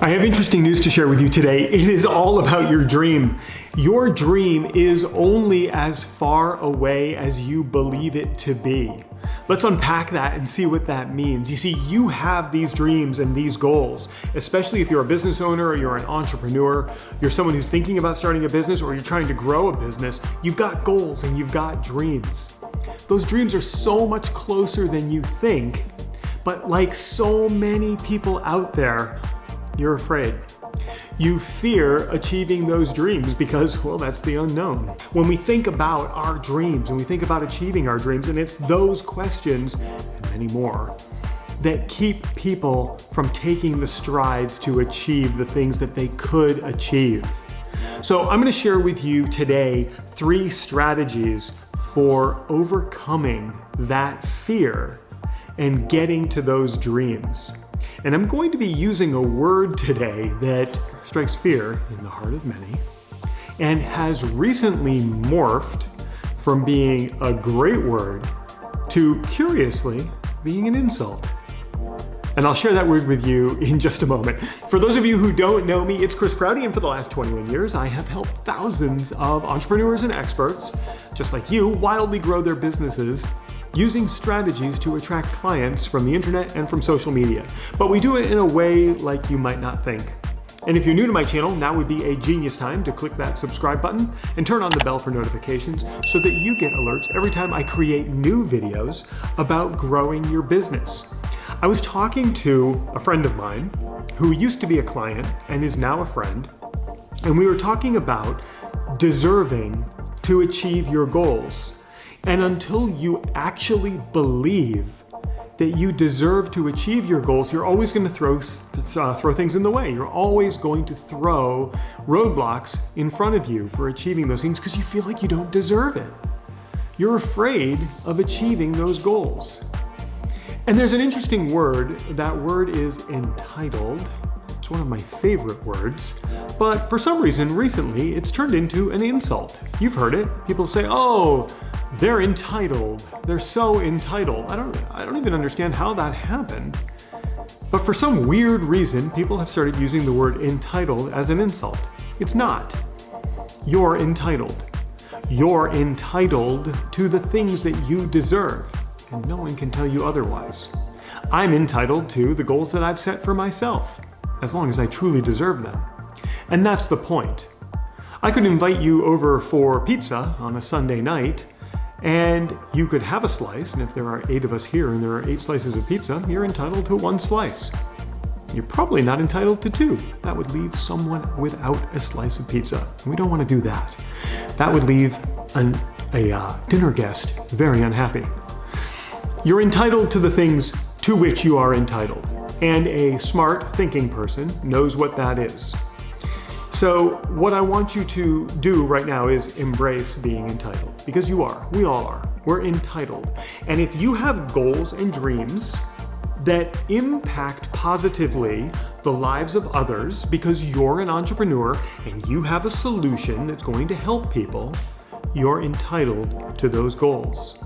I have interesting news to share with you today. It is all about your dream. Your dream is only as far away as you believe it to be. Let's unpack that and see what that means. You see, you have these dreams and these goals, especially if you're a business owner or you're an entrepreneur, you're someone who's thinking about starting a business or you're trying to grow a business. You've got goals and you've got dreams. Those dreams are so much closer than you think, but like so many people out there, you're afraid. You fear achieving those dreams because, well, that's the unknown. When we think about our dreams and we think about achieving our dreams, and it's those questions and many more that keep people from taking the strides to achieve the things that they could achieve. So I'm going to share with you today 3 strategies for overcoming that fear and getting to those dreams. And I'm going to be using a word today that strikes fear in the heart of many and has recently morphed from being a great word to, curiously, being an insult. And I'll share that word with you in just a moment. For those of you who don't know me, it's Prouty, and for the last 21 years, I have helped thousands of entrepreneurs and experts, just like you, wildly grow their businesses using strategies to attract clients from the internet and from social media. But we do it in a way like you might not think. And if you're new to my channel, now would be a genius time to click that subscribe button and turn on the bell for notifications so that you get alerts every time I create new videos about growing your business. I was talking to a friend of mine who used to be a client and is now a friend, and we were talking about deserving to achieve your goals. And until you actually believe that you deserve to achieve your goals, you're always going to throw things in the way. You're always going to throw roadblocks in front of you for achieving those things because you feel like you don't deserve it. You're afraid of achieving those goals. And there's an interesting word. That word is entitled. It's one of my favorite words, but for some reason recently it's turned into an insult. You've heard it. People say, "Oh, they're entitled. They're so entitled." I don't even understand how that happened. But for some weird reason, people have started using the word entitled as an insult. It's not. You're entitled. You're entitled to the things that you deserve, and no one can tell you otherwise. I'm entitled to the goals that I've set for myself, as long as I truly deserve them. And that's the point. I could invite you over for pizza on a Sunday night, and you could have a slice, and if there are 8 of us here and there are 8 slices of pizza, you're entitled to 1 slice. You're probably not entitled to 2. That would leave someone without a slice of pizza. And we don't want to do that. That would leave a dinner guest very unhappy. You're entitled to the things to which you are entitled, and a smart thinking person knows what that is. So what I want you to do right now is embrace being entitled, because you are. We all are. We're entitled. And if you have goals and dreams that impact positively the lives of others because you're an entrepreneur and you have a solution that's going to help people, you're entitled to those goals.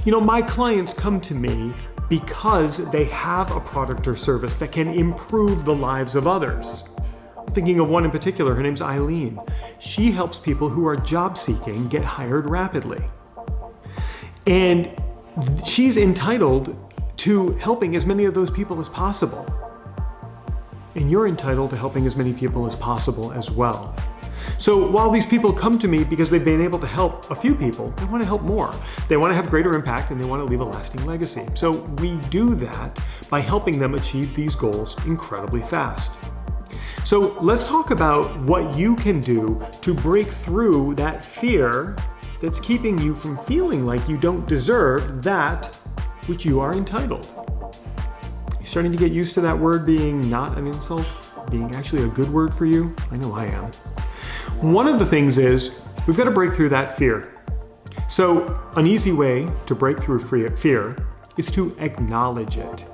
You know, my clients come to me because they have a product or service that can improve the lives of others. I'm thinking of one in particular. Her name's Eileen. She helps people who are job seeking get hired rapidly. And she's entitled to helping as many of those people as possible. And you're entitled to helping as many people as possible as well. So while these people come to me because they've been able to help a few people, they want to help more. They want to have greater impact and they want to leave a lasting legacy. So we do that by helping them achieve these goals incredibly fast. So let's talk about what you can do to break through that fear that's keeping you from feeling like you don't deserve that which you are entitled. You're starting to get used to that word being not an insult, being actually a good word for you? I know I am. One of the things is we've got to break through that fear. So an easy way to break through fear is to acknowledge it.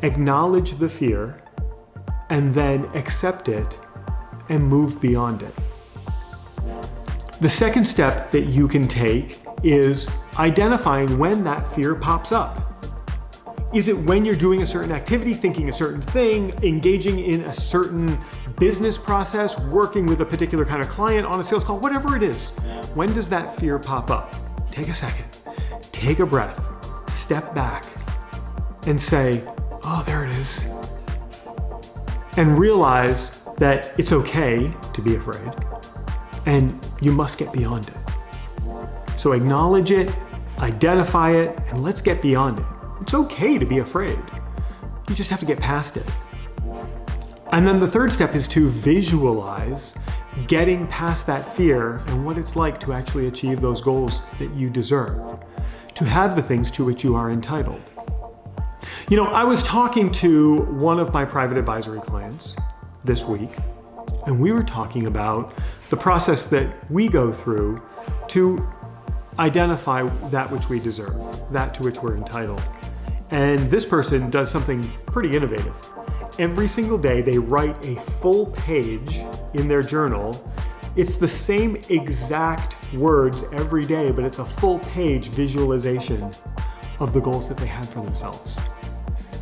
Acknowledge the fear and then accept it and move beyond it. The second step that you can take is identifying when that fear pops up. Is it when you're doing a certain activity, thinking a certain thing, engaging in a certain business process, working with a particular kind of client on a sales call, whatever it is? When does that fear pop up? Take a second, take a breath, step back, and say, oh, there it is. And realize that it's okay to be afraid, and you must get beyond it. So acknowledge it, identify it, and let's get beyond it. It's okay to be afraid. You just have to get past it. And then the third step is to visualize getting past that fear and what it's like to actually achieve those goals that you deserve, to have the things to which you are entitled. You know, I was talking to one of my private advisory clients this week, and we were talking about the process that we go through to identify that which we deserve, that to which we're entitled. And this person does something pretty innovative. Every single day they write a full page in their journal. It's the same exact words every day, but it's a full page visualization of the goals that they had for themselves.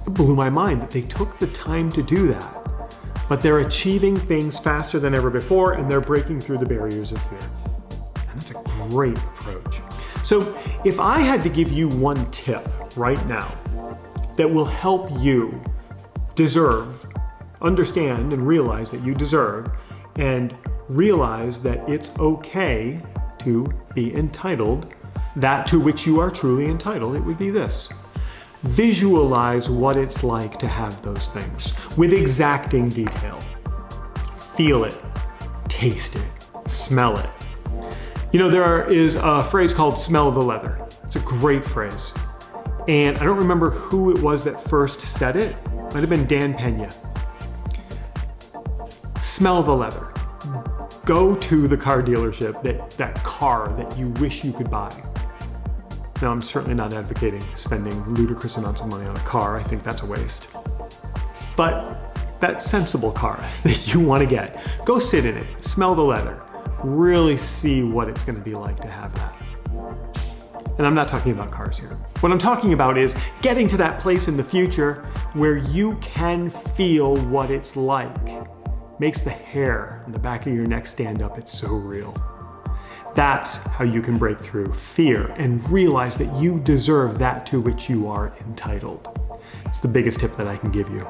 It blew my mind that they took the time to do that, but they're achieving things faster than ever before, and they're breaking through the barriers of fear. And that's a great approach. So if I had to give you one tip right now that will help you understand and realize that you deserve, and realize that it's okay to be entitled, that to which you are truly entitled, it would be this. Visualize what it's like to have those things with exacting detail. Feel it, taste it, smell it. You know, there is a phrase called smell the leather. It's a great phrase. And I don't remember who it was that first said it. It might have been Dan Pena. Smell the leather. Go to the car dealership, that car that you wish you could buy. Now, I'm certainly not advocating spending ludicrous amounts of money on a car. I think that's a waste. But that sensible car that you want to get, go sit in it, smell the leather, really see what it's going to be like to have that. And I'm not talking about cars here. What I'm talking about is getting to that place in the future where you can feel what it's like. Makes the hair on the back of your neck stand up. It's so real. That's how you can break through fear and realize that you deserve that to which you are entitled. It's the biggest tip that I can give you.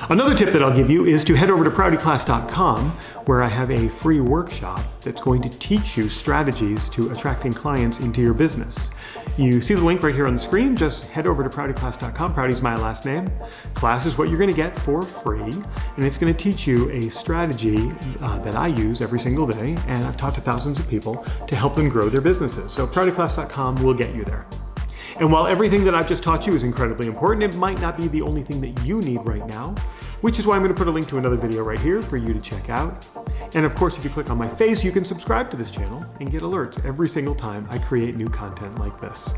Another tip that I'll give you is to head over to proutyclass.com, where I have a free workshop that's going to teach you strategies to attracting clients into your business. You see the link right here on the screen. Just head over to proutyclass.com. Prouty's my last name. Class is what you're going to get for free, and it's going to teach you a strategy that I use every single day, and I've taught to thousands of people to help them grow their businesses. So proutyclass.com will get you there. And while everything that I've just taught you is incredibly important, it might not be the only thing that you need right now, which is why I'm going to put a link to another video right here for you to check out. And of course, if you click on my face, you can subscribe to this channel and get alerts every single time I create new content like this.